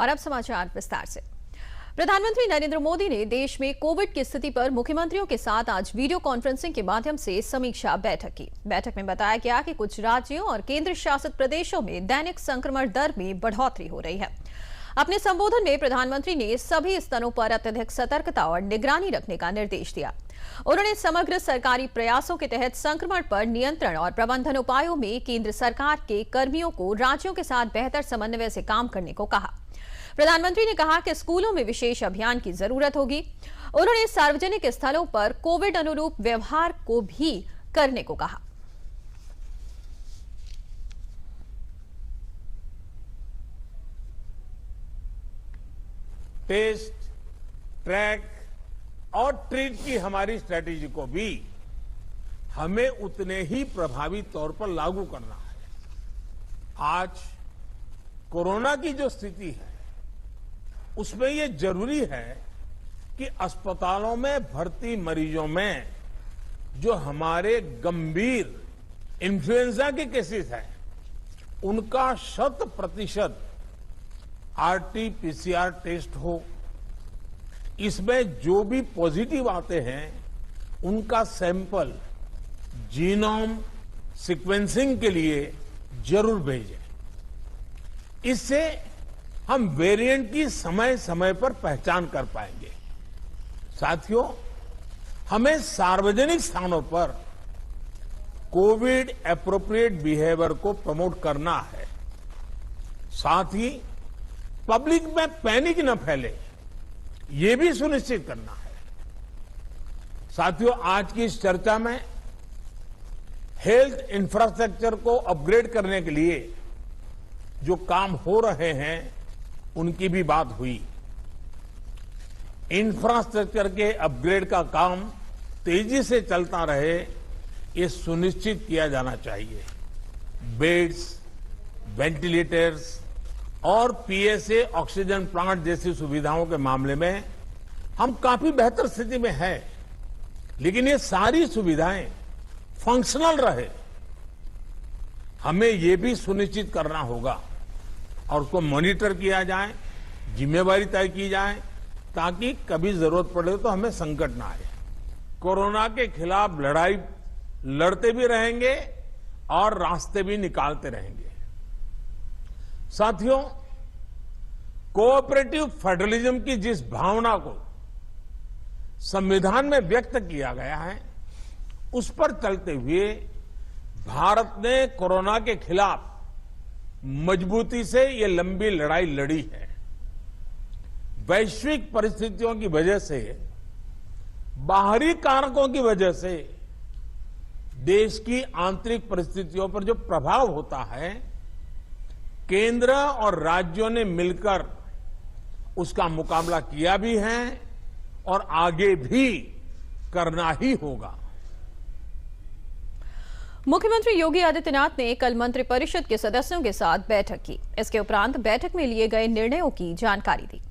और अब समाचार विस्तार से। प्रधानमंत्री नरेंद्र मोदी ने देश में कोविड की स्थिति पर मुख्यमंत्रियों के साथ आज वीडियो कॉन्फ्रेंसिंग के माध्यम से समीक्षा बैठक की। बैठक में बताया गया कि कुछ राज्यों और केंद्र शासित प्रदेशों में दैनिक संक्रमण दर में बढ़ोतरी हो रही है। अपने संबोधन में प्रधानमंत्री ने सभी स्तरों पर अत्यधिक सतर्कता और निगरानी रखने का निर्देश दिया। उन्होंने समग्र सरकारी प्रयासों के तहत संक्रमण पर नियंत्रण और प्रबंधन उपायों में केंद्र सरकार के कर्मियों को राज्यों के साथ बेहतर समन्वय से काम करने को कहा। प्रधानमंत्री ने कहा कि स्कूलों में विशेष अभियान की जरूरत होगी। उन्होंने सार्वजनिक स्थलों पर कोविड अनुरूप व्यवहार को भी करने को कहा। टेस्ट, ट्रैक और ट्रीट की हमारी स्ट्रेटेजी को भी हमें उतने ही प्रभावी तौर पर लागू करना है। आज कोरोना की जो स्थिति है उसमें ये जरूरी है कि अस्पतालों में भर्ती मरीजों में जो हमारे गंभीर इन्फ्लुएंजा के केसेस हैं उनका 100% RT-PCR टेस्ट हो। इसमें जो भी पॉजिटिव आते हैं उनका सैंपल जीनोम सीक्वेंसिंग के लिए जरूर भेजें। इससे हम वेरिएंट की समय समय पर पहचान कर पाएंगे। साथियों, हमें सार्वजनिक स्थानों पर कोविड एप्रोप्रिएट बिहेवियर को प्रमोट करना है। साथ ही पब्लिक में पैनिक न फैले, ये भी सुनिश्चित करना है। साथियों, आज की इस चर्चा में हेल्थ इंफ्रास्ट्रक्चर को अपग्रेड करने के लिए जो काम हो रहे हैं उनकी भी बात हुई। इंफ्रास्ट्रक्चर के अपग्रेड का काम तेजी से चलता रहे, ये सुनिश्चित किया जाना चाहिए। बेड्स, वेंटिलेटर्स और PSA ऑक्सीजन प्लांट जैसी सुविधाओं के मामले में हम काफी बेहतर स्थिति में हैं, लेकिन ये सारी सुविधाएं फंक्शनल रहे, हमें ये भी सुनिश्चित करना होगा और उसको मॉनिटर किया जाए, जिम्मेवारी तय की जाए, ताकि कभी जरूरत पड़े तो हमें संकट ना आए। कोरोना के खिलाफ लड़ाई लड़ते भी रहेंगे और रास्ते भी निकालते रहेंगे। साथियों, कोऑपरेटिव फेडरलिज्म की जिस भावना को संविधान में व्यक्त किया गया है उस पर चलते हुए भारत ने कोरोना के खिलाफ मजबूती से ये लंबी लड़ाई लड़ी है। वैश्विक परिस्थितियों की वजह से, बाहरी कारकों की वजह से देश की आंतरिक परिस्थितियों पर जो प्रभाव होता है, केंद्र और राज्यों ने मिलकर उसका मुकाबला किया भी है और आगे भी करना ही होगा। मुख्यमंत्री योगी आदित्यनाथ ने कल मंत्रिपरिषद के सदस्यों के साथ बैठक की। इसके उपरांत बैठक में लिए गए निर्णयों की जानकारी दी।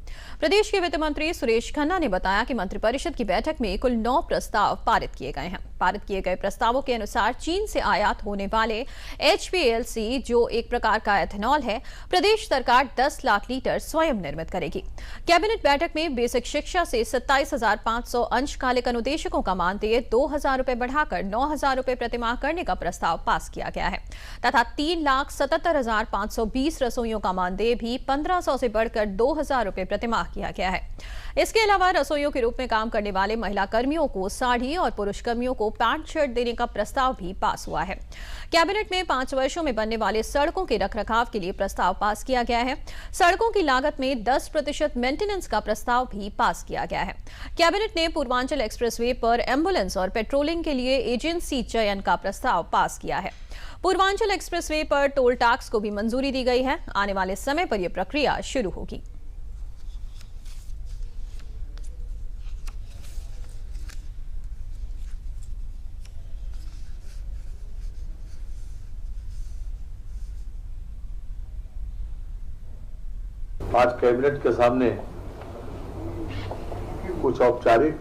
प्रदेश के वित्त मंत्री सुरेश खन्ना ने बताया कि मंत्रिपरिषद की बैठक में कुल 9 प्रस्ताव पारित किए गए हैं। पारित किए गए प्रस्तावों के अनुसार चीन से आयात होने वाले HPLC, जो एक प्रकार का एथेनॉल है, प्रदेश सरकार 10 लाख लीटर स्वयं निर्मित करेगी। कैबिनेट बैठक में बेसिक शिक्षा से 27,500 अंशकालिक अनुदेशकों का मानदेय 2,000 रुपए बढ़ाकर 9,000 रुपए प्रतिमाह करने का प्रस्ताव पास किया गया है तथा 3,77,520 रसोइयों का मानदेय भी 1,500 से बढ़कर 2,000 रुपए प्रतिमाह किया गया है। इसके अलावा रसोइयों के रूप में काम करने वाले महिला कर्मियों को साड़ी और पुरुष कर्मियों को पैंट शर्ट देने का प्रस्ताव भी पास हुआ है। कैबिनेट में 5 वर्षों में बनने वाले सड़कों के रखरखाव के लिए प्रस्ताव पास किया गया है। सड़कों की लागत में 10% मेंटेनेंस का प्रस्ताव भी पास किया गया है। कैबिनेट ने पूर्वांचल एक्सप्रेसवे पर एम्बुलेंस और पेट्रोलिंग के लिए एजेंसी चयन का प्रस्ताव पास किया है। पूर्वांचल एक्सप्रेसवे पर टोल टैक्स को भी मंजूरी दी गई है। आने वाले समय पर यह प्रक्रिया शुरू होगी। आज कैबिनेट के सामने कुछ औपचारिक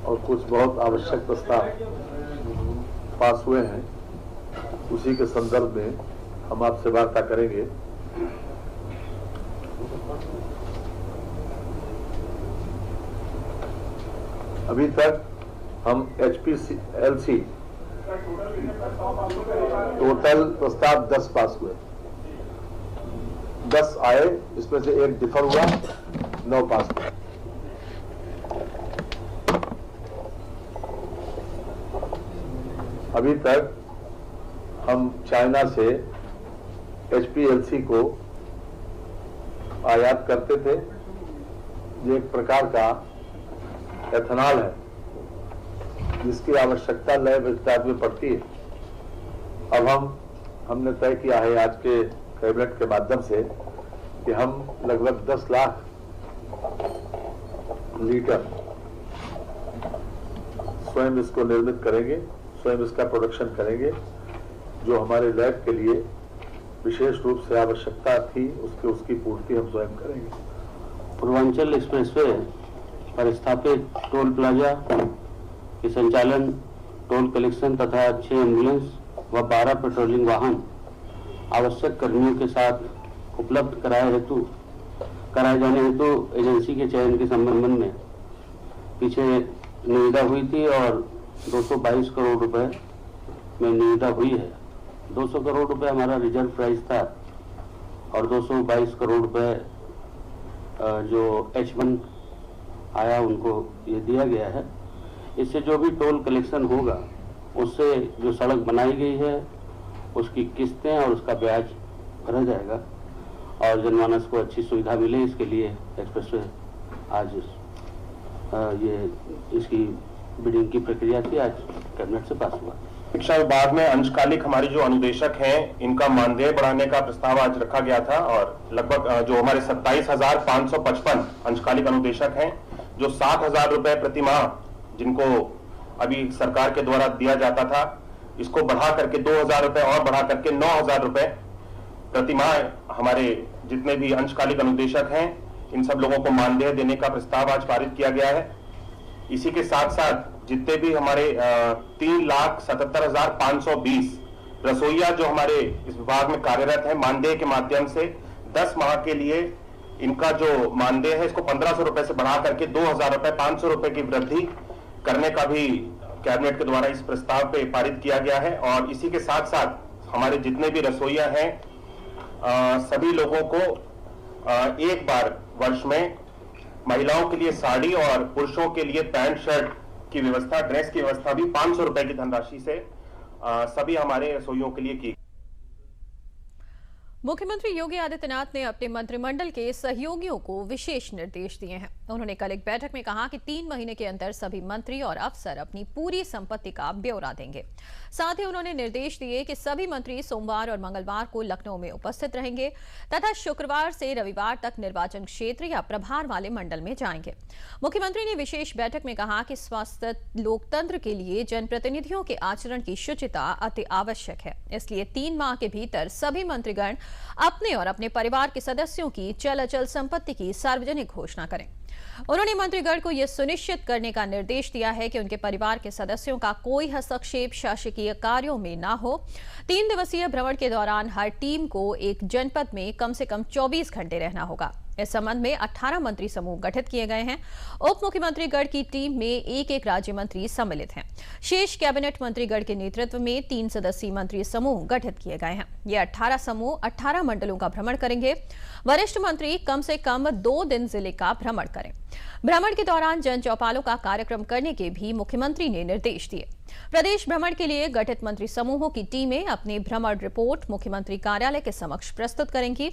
और कुछ बहुत आवश्यक प्रस्ताव पास हुए हैं। उसी के संदर्भ में हम आपसे वार्ता करेंगे। अभी तक हम HPLC टोटल प्रस्ताव 10 पास हुए, 10 आए, इसमें से एक डिफर हुआ, 9 पास हुए। अभी तक हम चाइना से HPLC को आयात करते थे। ये एक प्रकार का एथेनॉल है जिसकी आवश्यकता लय विस्तार में पड़ती है। अब हमने तय किया है आज के कैबिनेट के माध्यम से कि हम लगभग 10 लाख लीटर स्वयं इसको निर्मित करेंगे, स्वयं इसका प्रोडक्शन करेंगे, जो हमारे लैब के लिए विशेष रूप से आवश्यकता थी, उसकी पूर्ति हम स्वयं करेंगे। पूर्वांचल एक्सप्रेसवे पर स्थापित टोल प्लाजा के संचालन, टोल कलेक्शन तथा 6 एम्बुलेंस व 12 पेट्रोलिंग वाहन आवश्यक कर्मियों के साथ उपलब्ध कराए जाने हेतु एजेंसी के चयन के संबंध में पीछे निविदा हुई थी और 222 करोड़ रुपए में निविदा हुई है। 200 करोड़ रुपए हमारा रिजर्व प्राइस था और 222 करोड़ रुपए जो H1 आया उनको ये दिया गया है। इससे जो भी टोल कलेक्शन होगा उससे जो सड़क बनाई गई है उसकी किस्तें और उसका ब्याज भरा जाएगा और जनमानस को अच्छी सुविधा मिले, इसके लिए एक्सप्रेसवे आज इसकी बिडिंग की प्रक्रिया थी, आज कैबिनेट से पास हुआ। शिक्षा विभाग में अंशकालिक हमारे जो अनुदेशक हैं इनका मानदेय बढ़ाने का प्रस्ताव आज रखा गया था और लगभग जो हमारे 27,555 अंशकालिक अनुदेशक हैं, जो 7,000 रुपए प्रति माह जिनको अभी सरकार के द्वारा दिया जाता था, इसको बढ़ा करके 2,000 रुपए और बढ़ा करके 9,000 रुपए प्रति माह हमारे जितने भी अंशकालिक अनुदेशक हैं इन सब लोगों को मानदेय देने का प्रस्ताव आज पारित किया गया है। इसी के साथ साथ जितने भी हमारे 3,77,520 रसोईया जो हमारे इस विभाग में कार्यरत हैं, मानदेय के माध्यम से 10 माह के लिए इनका जो मानदेय है इसको 1,500 रुपए से बढ़ा करके 2,000 रुपए 500 रुपए की वृद्धि करने का भी कैबिनेट के द्वारा इस प्रस्ताव पे पारित किया गया है। और इसी के साथ साथ हमारे जितने भी रसोईया हैं सभी लोगों को एक बार वर्ष में महिलाओं के लिए साड़ी और पुरुषों के लिए पैंट शर्ट की व्यवस्था, ड्रेस की व्यवस्था भी 500 रुपए की धनराशि से सभी हमारे रसोइयों के लिए की। मुख्यमंत्री योगी आदित्यनाथ ने अपने मंत्रिमंडल के सहयोगियों को विशेष निर्देश दिए हैं। उन्होंने कल एक बैठक में कहा कि 3 महीने के अंदर सभी मंत्री और अफसर अपनी पूरी संपत्ति का ब्यौरा देंगे। साथ ही उन्होंने निर्देश दिए कि सभी मंत्री सोमवार और मंगलवार को लखनऊ में उपस्थित रहेंगे तथा शुक्रवार से रविवार तक निर्वाचन क्षेत्र या प्रभार वाले मंडल में जाएंगे। मुख्यमंत्री ने विशेष बैठक में कहा कि स्वस्थ लोकतंत्र के लिए जनप्रतिनिधियों के आचरण की शुचिता अति आवश्यक है, इसलिए 3 माह के भीतर सभी मंत्रीगण अपने और अपने परिवार के सदस्यों की चल अचल संपत्ति की सार्वजनिक घोषणा करें। उन्होंने मंत्रीगण को यह सुनिश्चित करने का निर्देश दिया है कि उनके परिवार के सदस्यों का कोई हस्तक्षेप शासकीय कार्यों में न हो। 3 दिवसीय भ्रमण के दौरान हर टीम को एक जनपद में कम से कम 24 घंटे रहना होगा। इस संबंध में 18 मंत्री समूह गठित किए गए हैं। उप मुख्यमंत्री गण की टीम में एक राज्य मंत्री सम्मिलित हैं। शेष कैबिनेट मंत्रीगण के नेतृत्व में 3 सदस्यीय मंत्री समूह गठित किए गए हैं। ये 18 समूह 18 मंडलों का भ्रमण करेंगे। वरिष्ठ मंत्री कम से कम 2 दिन जिले का भ्रमण करें। भ्रमण के दौरान जन चौपालों का कार्यक्रम करने के भी मुख्यमंत्री ने निर्देश दिए। प्रदेश भ्रमण के लिए गठित मंत्री समूहों की टीमें अपनी भ्रमण रिपोर्ट मुख्यमंत्री कार्यालय के समक्ष प्रस्तुत करेंगी।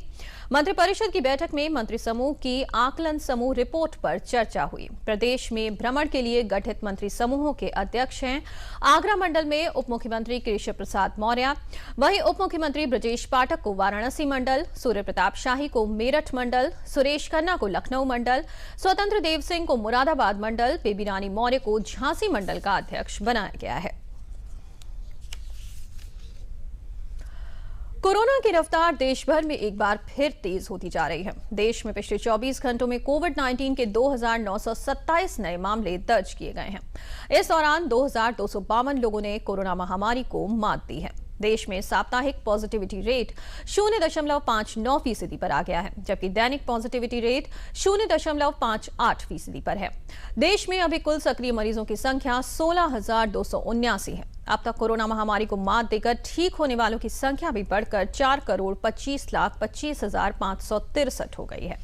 मंत्रिपरिषद की बैठक में मंत्री समूह की आकलन समूह रिपोर्ट पर चर्चा हुई। प्रदेश में भ्रमण के लिए गठित मंत्री समूहों के अध्यक्ष हैं आगरा मंडल में उप मुख्यमंत्री केशव प्रसाद मौर्य, वहीं उप मुख्यमंत्री ब्रजेश पाठक को वाराणसी मंडल, सूर्य प्रताप शाही को मेरठ मंडल, सुरेश खन्ना को लखनऊ मंडल, स्वतंत्र देव सिंह को मुरादाबाद मंडल, बेबी रानी मौर्य को झांसी मंडल का अध्यक्ष बनाया गया है। कोरोना की रफ्तार देश भर में एक बार फिर तेज होती जा रही है। देश में पिछले 24 घंटों में कोविड-19 के 2,927 नए मामले दर्ज किए गए हैं। इस दौरान 2,252 लोगों ने कोरोना महामारी को मात दी है। देश में साप्ताहिक पॉजिटिविटी रेट 0.59% पर आ गया है, जबकि दैनिक पॉजिटिविटी रेट 0.58% पर है। देश में अभी कुल सक्रिय मरीजों की संख्या 16,279 है। अब तक कोरोना महामारी को मात देकर ठीक होने वालों की संख्या भी बढ़कर 4,25,25,563 हो गई है।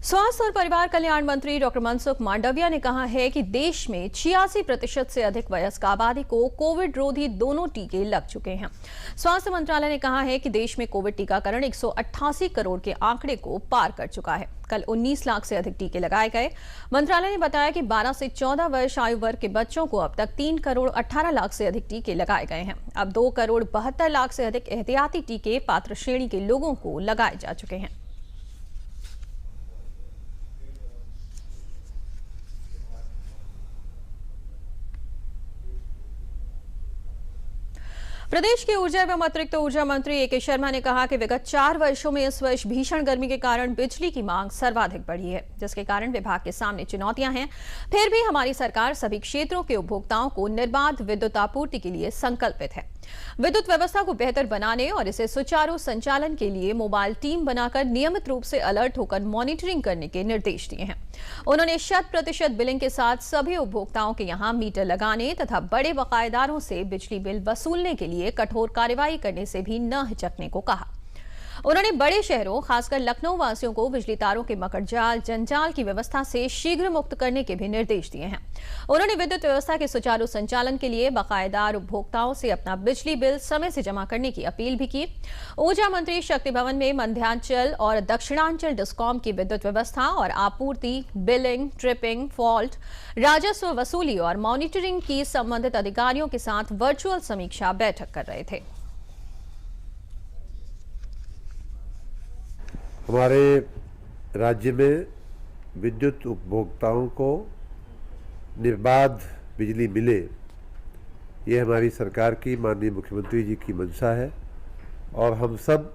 स्वास्थ्य और परिवार कल्याण मंत्री डॉक्टर मनसुख मांडविया ने कहा है कि देश में 86% से अधिक वयस्क आबादी को कोविड रोधी दोनों टीके लग चुके हैं। स्वास्थ्य मंत्रालय ने कहा है कि देश में कोविड टीकाकरण 188 करोड़ के आंकड़े को पार कर चुका है। कल 19 लाख से अधिक टीके लगाए गए। मंत्रालय ने बताया कि 12 से 14 वर्ष आयु वर्ग के बच्चों को अब तक 3 करोड़ 18 लाख से अधिक टीके लगाए गए हैं। अब 2 करोड़ 72 लाख से अधिक एहतियाती टीके पात्र श्रेणी के लोगों को लगाए जा चुके हैं। प्रदेश के ऊर्जा एवं अतिरिक्त ऊर्जा मंत्री ए के शर्मा ने कहा कि विगत 4 वर्षों में इस वर्ष भीषण गर्मी के कारण बिजली की मांग सर्वाधिक बढ़ी है, जिसके कारण विभाग के सामने चुनौतियां हैं। फिर भी हमारी सरकार सभी क्षेत्रों के उपभोक्ताओं को निर्बाध विद्युत आपूर्ति के लिए संकल्पित है। विद्युत व्यवस्था को बेहतर बनाने और इसे सुचारू संचालन के लिए मोबाइल टीम बनाकर नियमित रूप से अलर्ट होकर मॉनिटरिंग करने के निर्देश दिए हैं। उन्होंने 100% बिलिंग के साथ सभी उपभोक्ताओं के यहां मीटर लगाने तथा बड़े बकायेदारों से बिजली बिल वसूलने के लिए कठोर कार्रवाई करने से भी न हिचकने को कहा। उन्होंने बड़े शहरों खासकर लखनऊ वासियों को बिजली तारों के मकड़जाल जंजाल की व्यवस्था से शीघ्र मुक्त करने के भी निर्देश दिए हैं। उन्होंने विद्युत व्यवस्था के सुचारू संचालन के लिए बकायेदार उपभोक्ताओं से अपना बिजली बिल समय से जमा करने की अपील भी की। ऊर्जा मंत्री शक्ति भवन में मध्यांचल और दक्षिणांचल डिस्कॉम की विद्युत व्यवस्था और आपूर्ति, बिलिंग, ट्रिपिंग, फॉल्ट, राजस्व वसूली और मॉनिटरिंग की संबंधित अधिकारियों के साथ वर्चुअल समीक्षा बैठक कर रहे थे। हमारे राज्य में विद्युत उपभोक्ताओं को निर्बाध बिजली मिले, ये हमारी सरकार की माननीय मुख्यमंत्री जी की मंशा है और हम सब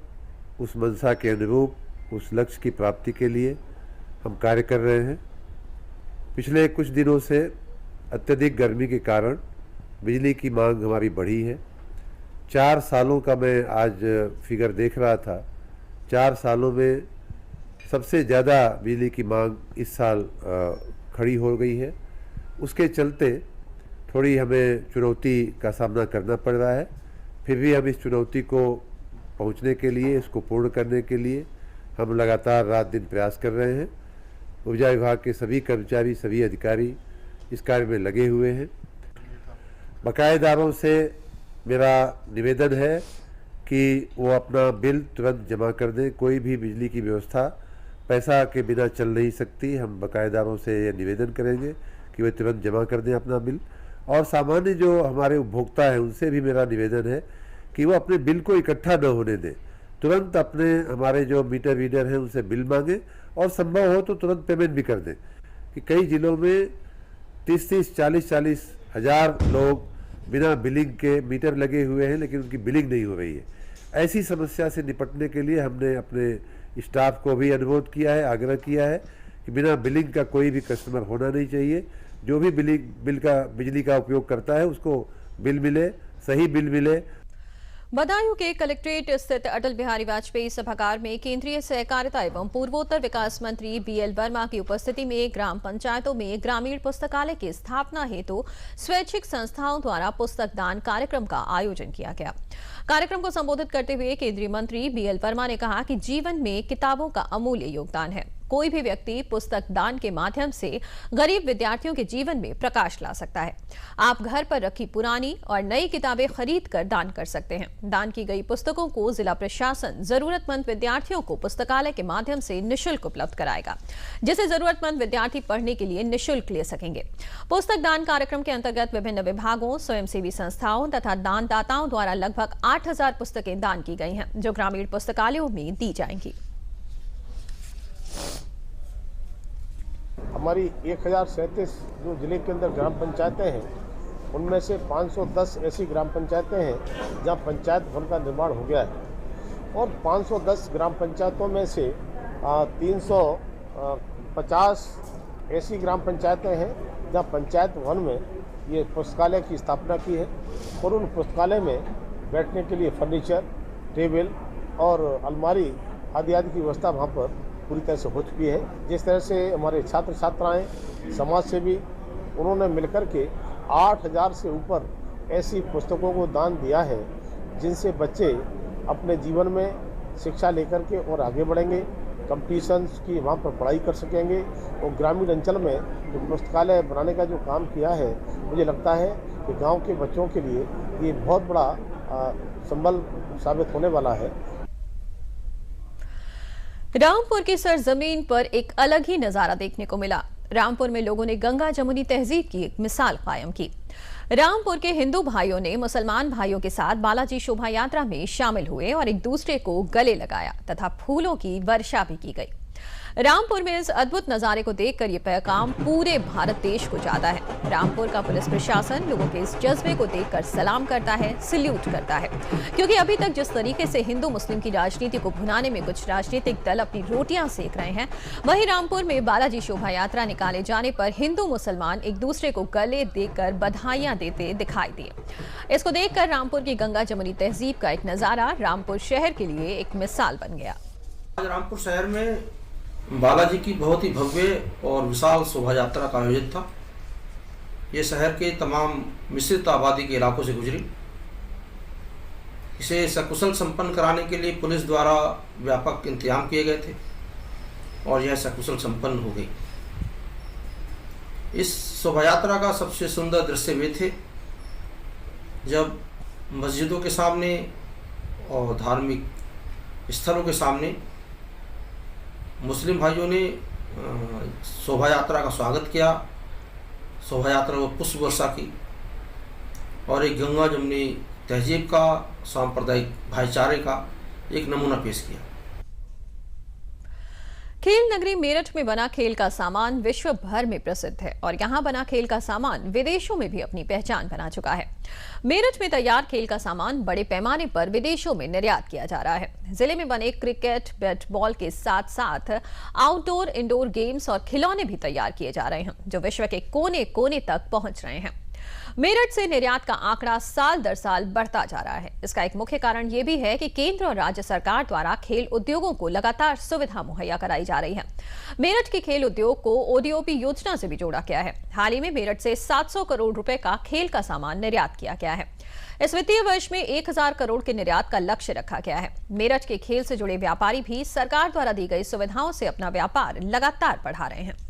उस मंशा के अनुरूप उस लक्ष्य की प्राप्ति के लिए हम कार्य कर रहे हैं। पिछले कुछ दिनों से अत्यधिक गर्मी के कारण बिजली की मांग हमारी बढ़ी है। 4 सालों का मैं आज फिगर देख रहा था, 4 सालों में सबसे ज़्यादा बिजली की मांग इस साल खड़ी हो गई है। उसके चलते थोड़ी हमें चुनौती का सामना करना पड़ रहा है। फिर भी हम इस चुनौती को पहुंचने के लिए, इसको पूर्ण करने के लिए हम लगातार रात दिन प्रयास कर रहे हैं। ऊर्जा विभाग के सभी कर्मचारी, सभी अधिकारी इस कार्य में लगे हुए हैं। बकायेदारों से मेरा निवेदन है कि वो अपना बिल तुरंत जमा कर दें। कोई भी बिजली की व्यवस्था पैसा के बिना चल नहीं सकती। हम बकायेदारों से ये निवेदन करेंगे कि वे तुरंत जमा कर दें अपना बिल। और सामान्य जो हमारे उपभोक्ता हैं उनसे भी मेरा निवेदन है कि वो अपने बिल को इकट्ठा न होने दें। तुरंत अपने हमारे जो मीटर रीडर हैं उनसे बिल मांगें और संभव हो तो तुरंत पेमेंट भी कर दें। कि कई जिलों में 30-30, 40-40 हज़ार लोग बिना बिलिंग के मीटर लगे हुए हैं लेकिन उनकी बिलिंग नहीं हो रही है। ऐसी समस्या से निपटने के लिए हमने अपने स्टाफ को भी अनुरोध किया है, आग्रह किया है कि बिना बिलिंग का कोई भी कस्टमर होना नहीं चाहिए। जो भी बिजली का उपयोग करता है उसको बिल मिले, सही बिल मिले। बदायूं के कलेक्ट्रेट स्थित अटल बिहारी वाजपेयी सभागार में केंद्रीय सहकारिता एवं पूर्वोत्तर विकास मंत्री बीएल वर्मा की उपस्थिति में ग्राम पंचायतों में ग्रामीण पुस्तकालय की स्थापना हेतु स्वैच्छिक संस्थाओं द्वारा पुस्तक दान कार्यक्रम का आयोजन किया गया। कार्यक्रम को संबोधित करते हुए केंद्रीय मंत्री बीएल वर्मा ने कहा कि जीवन में किताबों का अमूल्य योगदान है। कोई भी व्यक्ति पुस्तक दान के माध्यम से गरीब विद्यार्थियों के जीवन में प्रकाश ला सकता है। आप घर पर रखी पुरानी और नई किताबें खरीद कर दान कर सकते हैं। दान की गई पुस्तकों को जिला प्रशासन जरूरतमंद विद्यार्थियों को पुस्तकालय के माध्यम से निःशुल्क उपलब्ध कराएगा, जिसे जरूरतमंद विद्यार्थी पढ़ने के लिए निःशुल्क ले सकेंगे। पुस्तक दान कार्यक्रम के अंतर्गत विभिन्न विभागों, स्वयंसेवी संस्थाओं तथा दानदाताओं द्वारा लगभग 8,000 पुस्तकें दान की गई हैं, जो ग्रामीण पुस्तकालयों में दी जाएंगी। हमारी 1037 जो जिले के अंदर ग्राम पंचायतें हैं, उनमें से 510 ऐसी ग्राम पंचायतें हैं जहां पंचायत भवन का निर्माण हो गया है और 510 ग्राम पंचायतों में से 350 ऐसी ग्राम पंचायतें हैं जहाँ पंचायत भवन में ये पुस्तकालय की स्थापना की है और उन पुस्तकालय में बैठने के लिए फर्नीचर, टेबल और अलमारी आदि की व्यवस्था वहाँ पर पूरी तरह से हो चुकी है। जिस तरह से हमारे छात्र छात्राएं, समाज सेवी, उन्होंने मिलकर के 8000 से ऊपर ऐसी पुस्तकों को दान दिया है जिनसे बच्चे अपने जीवन में शिक्षा लेकर के और आगे बढ़ेंगे, कंपटीशन्स की वहाँ पर पढ़ाई कर सकेंगे और ग्रामीण अंचल में जो पुस्तकालय बनाने का जो काम किया है, मुझे लगता है कि गांव के बच्चों के लिए ये बहुत बड़ा संबल साबित होने वाला है। रामपुर की सरजमीन पर एक अलग ही नजारा देखने को मिला। रामपुर में लोगों ने गंगा जमुनी तहजीब की एक मिसाल कायम की। रामपुर के हिंदू भाइयों ने मुसलमान भाइयों के साथ बालाजी शोभा यात्रा में शामिल हुए और एक दूसरे को गले लगाया तथा फूलों की वर्षा भी की गई। रामपुर में इस अद्भुत नजारे को देखकर ये पैगाम पूरे भारत देश को जाता है। रामपुर का पुलिस प्रशासन लोगों के इस जज्बे को देखकर सलाम करता है, सल्यूट करता है, क्योंकि अभी तक जिस तरीके से हिंदू मुस्लिम की राजनीति को भुनाने में कुछ राजनीतिक दल अपनी रोटियां सेक रहे हैं, वहीं रामपुर में बालाजी शोभा यात्रा निकाले जाने पर हिंदू मुसलमान एक दूसरे को गले देकर बधाइयां देते दिखाई दिए। इसको देखकर रामपुर की गंगा जमुनी तहजीब का एक नजारा रामपुर शहर के लिए एक मिसाल बन गया। रामपुर शहर में बालाजी की बहुत ही भव्य और विशाल शोभा यात्रा का आयोजन था। ये शहर के तमाम मिश्रित आबादी के इलाकों से गुजरी। इसे सकुशल संपन्न कराने के लिए पुलिस द्वारा व्यापक इंतजाम किए गए थे और यह सकुशल संपन्न हो गई। इस शोभा यात्रा का सबसे सुंदर दृश्य वे थे जब मस्जिदों के सामने और धार्मिक स्थलों के सामने मुस्लिम भाइयों ने शोभा यात्रा का स्वागत किया, शोभा यात्रा को पुष्प वर्षा की और एक गंगा जमुनी तहजीब का, सांप्रदायिक भाईचारे का एक नमूना पेश किया। खेल नगरी मेरठ में बना खेल का सामान विश्व भर में प्रसिद्ध है और यहाँ बना खेल का सामान विदेशों में भी अपनी पहचान बना चुका है। मेरठ में तैयार खेल का सामान बड़े पैमाने पर विदेशों में निर्यात किया जा रहा है। जिले में बने क्रिकेट, बैट बॉल के साथ साथ आउटडोर, इंडोर गेम्स और खिलौने भी तैयार किए जा रहे हैं जो विश्व के कोने कोने तक पहुंच रहे हैं। मेरठ से निर्यात का आंकड़ा साल दर साल बढ़ता जा रहा है। इसका एक मुख्य कारण यह भी है कि केंद्र और राज्य सरकार द्वारा खेल उद्योगों को लगातार सुविधा मुहैया कराई जा रही है। मेरठ के खेल उद्योग को ओडीओपी योजना से भी जोड़ा गया है। हाल ही में मेरठ से 700 करोड़ रुपए का खेल का सामान निर्यात किया गया है। इस वित्तीय वर्ष में 1000 करोड़ के निर्यात का लक्ष्य रखा गया है। मेरठ के खेल से जुड़े व्यापारी भी सरकार द्वारा दी गई सुविधाओं से अपना व्यापार लगातार बढ़ा रहे हैं।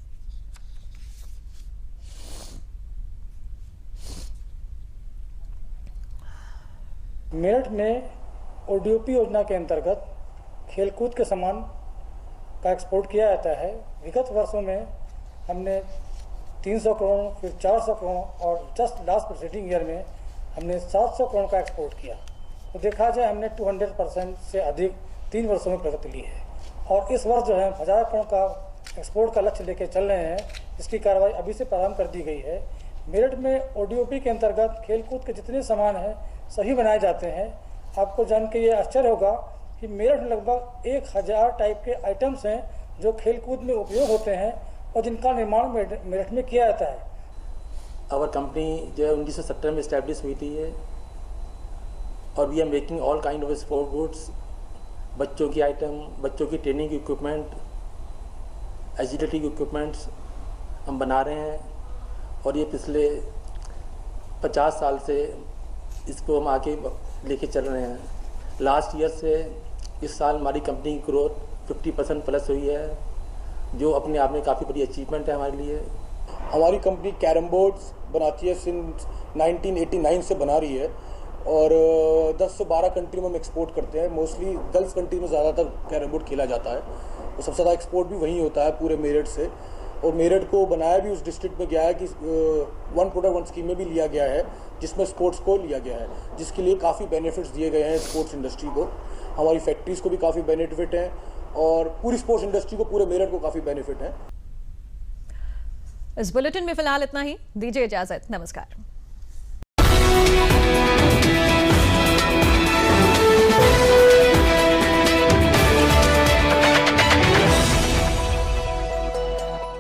मेरठ में ओडीओपी योजना के अंतर्गत खेलकूद के सामान का एक्सपोर्ट किया जाता है। विगत वर्षों में हमने 300 करोड़, फिर 400 करोड़ और जस्ट लास्ट प्रीसीडिंग ईयर में हमने 700 करोड़ का एक्सपोर्ट किया। तो देखा जाए हमने 200% से अधिक 3 वर्षों में प्रगति ली है और इस वर्ष जो है 1000 करोड़ का एक्सपोर्ट का लक्ष्य लेकर चल रहे हैं। इसकी कार्रवाई अभी से प्रारंभ कर दी गई है। मेरठ में ओडीओपी के अंतर्गत खेलकूद के जितने सामान हैं सभी बनाए जाते हैं। आपको जान के ये आश्चर्य होगा कि मेरठ में लगभग 1000 टाइप के आइटम्स हैं जो खेलकूद में उपयोग होते हैं और जिनका निर्माण मेरठ में किया जाता है। आवर कंपनी जो है 1970 में इस्टेब्लिश हुई थी है और we are making all kind of sport goods, बच्चों की आइटम, बच्चों की ट्रेनिंग इक्विपमेंट, एजिलिटी इक्विपमेंट्स हम बना रहे हैं और ये पिछले 50 साल से इसको हम आगे लेके चल रहे हैं। लास्ट ईयर से इस साल हमारी कंपनी की ग्रोथ 50% प्लस हुई है, जो अपने आप में काफ़ी बड़ी अचीवमेंट है हमारे लिए। हमारी कंपनी कैरम बोर्ड्स बनाती है, सिंस 1989 से बना रही है और 10 से 12 कंट्री में हम एक्सपोर्ट करते हैं। मोस्टली गल्फ कंट्री में ज़्यादातर कैरम बोर्ड खेला जाता है और सबसे ज़्यादा एक्सपोर्ट भी वहीं होता है पूरे मेरठ से। और मेरठ को बनाया भी उस डिस्ट्रिक्ट में गया है कि 1 प्रोडक्ट 1 स्कीम में भी लिया गया है जिसमें स्पोर्ट्स को लिया गया है, जिसके लिए काफ़ी बेनिफिट्स दिए गए हैं स्पोर्ट्स इंडस्ट्री को। हमारी फैक्ट्रीज़ को भी काफ़ी बेनिफिट हैं और पूरी स्पोर्ट्स इंडस्ट्री को, पूरे मेरठ को काफ़ी बेनिफिट है। इस बुलेटिन में फिलहाल इतना ही। दीजिए इजाजत। नमस्कार।